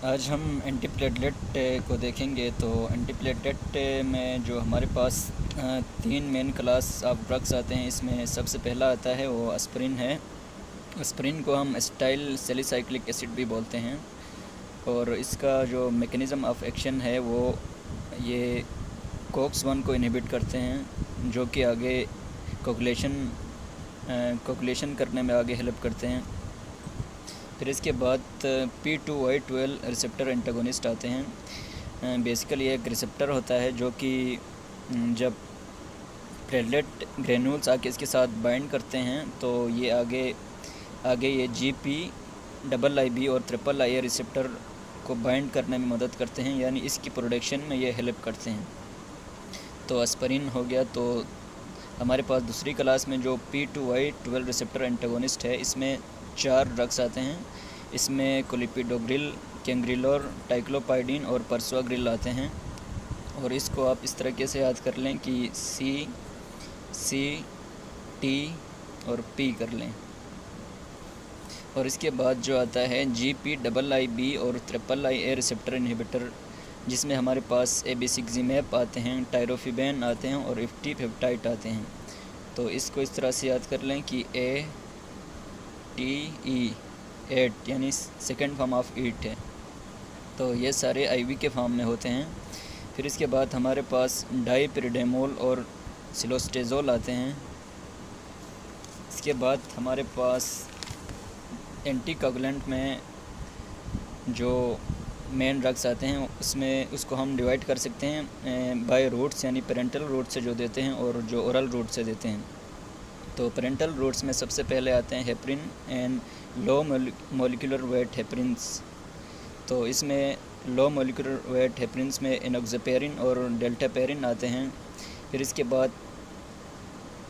آج ہم anti platelet کو دیکھیں گے۔ تو اینٹی پلیٹلیٹ میں جو ہمارے پاس تین مین کلاس آف ڈرگس آتے ہیں، اس میں سب سے پہلا آتا ہے وہ اسپرین ہے۔ اسپرین کو ہم اسٹائل سیلیسائکلک ایسڈ بھی بولتے ہیں، اور اس کا جو میکینزم آف ایکشن ہے وہ یہ کوکس 1 کو انہیبٹ کرتے ہیں، جو کہ آگے کوگولیشن کرنے میں آگے ہیلپ کرتے ہیں۔ پھر اس کے بعد P2Y12 ریسیپٹر انٹاگونسٹ آتے ہیں۔ بیسیکلی ایک ریسیپٹر ہوتا ہے جو کہ جب پلیٹلیٹ گرینولز آ کے اس کے ساتھ بائنڈ کرتے ہیں تو یہ آگے یہ GP-IIB اور IIIA ریسیپٹر کو بائنڈ کرنے میں مدد کرتے ہیں، یعنی اس کی پروڈکشن میں یہ ہیلپ کرتے ہیں۔ تو اسپرین ہو گیا۔ تو ہمارے پاس دوسری کلاس میں جو P2Y12 ریسیپٹر انٹاگونسٹ ہے، اس میں 4 ڈرگس آتے ہیں۔ اس میں کولیپیڈوگریل، کینگریلور، ٹائکلوپائڈین اور پرسواگریل آتے ہیں، اور اس کو آپ اس طریقے سے یاد کر لیں کہ C T اور P کر لیں۔ اور اس کے بعد جو آتا ہے GP-IIB اور IIIA ریسیپٹر انہیبیٹر، جس میں ہمارے پاس ایبیسیگزیمیب آتے ہیں، ٹائروفیبین آتے ہیں اور ایفٹی پیپٹائٹ آتے ہیں۔ تو اس کو اس طرح سے یاد کر لیں کہ ATE 8 یعنی سیکنڈ فارم آف ایٹ ہے۔ تو یہ سارے IV کے فارم میں ہوتے ہیں۔ پھر اس کے بعد ہمارے پاس ڈائی پیریڈیمول اور سلوسٹیزول آتے ہیں۔ اس کے بعد ہمارے پاس اینٹی کوگولنٹ میں جو مین ڈرگس آتے ہیں، اس کو ہم ڈیوائڈ کر سکتے ہیں بائی روٹس، یعنی پیرنٹل روٹ سے جو دیتے ہیں اور جو اورل روٹ سے دیتے ہیں۔ تو پیرنٹل روٹس میں سب سے پہلے آتے ہیں ہیپرین اینڈ لو مولیکولر ویٹ ہیپرینس۔ تو اس میں لو مولیکولر ویٹ ہیپرینس میں انوکساپیرین اور ڈیلٹاپیرین آتے ہیں۔ پھر اس کے بعد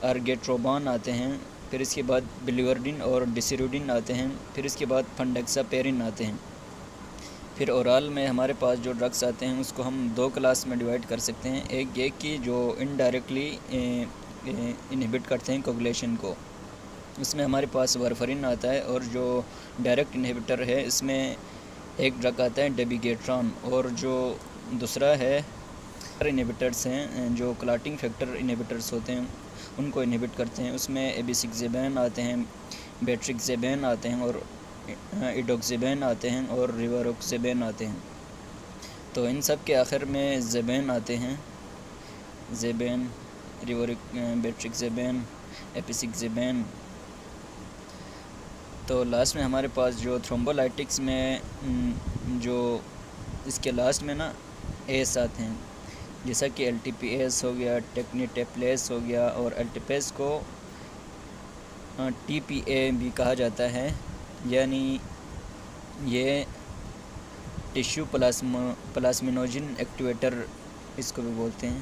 ارگیٹروبان آتے ہیں۔ پھر اس کے بعد بلیورڈین اور ڈیسیروڈین آتے ہیں۔ پھر اس کے بعد فنڈیکساپیرین آتے ہیں۔ پھر اورال میں ہمارے پاس جو ڈرگس آتے ہیں، اس کو ہم 2 کلاس میں ڈیوائڈ کر سکتے ہیں۔ ایک یہ کہ جو انڈائریکٹلی انہیبٹ کرتے ہیں کوگولیشن کو، اس میں ہمارے پاس وارفرین آتا ہے، اور جو ڈائریکٹ انہیبیٹر ہے اس میں ایک ڈرگ آتا ہے ڈیبیگیٹران، اور جو دوسرا ہے انہیبیٹرس ہیں جو کلاٹنگ فیکٹر انہیبیٹرس ہوتے ہیں، ان کو انہیبٹ کرتے ہیں۔ اس میں ایبیسیگزیبین آتے ہیں، بیٹرکزیبین آتے ہیں، اور ایڈوکزیبین آتے ہیں، اور ریواروکزیبین آتے ہیں۔ تو ان سب کے آخر میں زیبین آتے ہیں، زیبین، بیٹرکزیبین، ایپیسیگزیبین۔ تو لاسٹ میں ہمارے پاس جو تھرومبولائٹکس میں جو اس کے لاسٹ میں ایس آتے ہیں، جیسا کہ LTPS ہو گیا، ٹیکنیٹیپلیس ہو گیا، اور الٹیپیس کو TPA بھی کہا جاتا ہے، یعنی یہ ٹیشو پلاسمینوجن ایکٹیویٹر اس کو بھی بولتے ہیں۔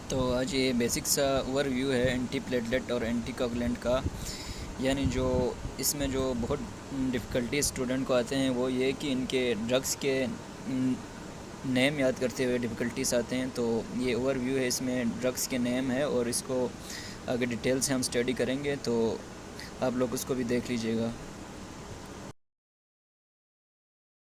تو آج یہ بیسک سا اوور ویو ہے اینٹی پلیٹلیٹ اور اینٹی کوگولنٹ کا، یعنی جو اس میں جو بہت ڈفیکلٹی اسٹوڈنٹ کو آتے ہیں وہ یہ کہ ان کے ڈرگس کے نیم یاد کرتے ہوئے ڈفیکلٹیز آتے ہیں۔ تو یہ اوور ویو ہے، اس میں ڈرگس کے نیم ہے، اور اس کو آگے ڈیٹیل سے ہم اسٹڈی کریں گے، تو آپ لوگ اس کو بھی دیکھ لیجئے گا۔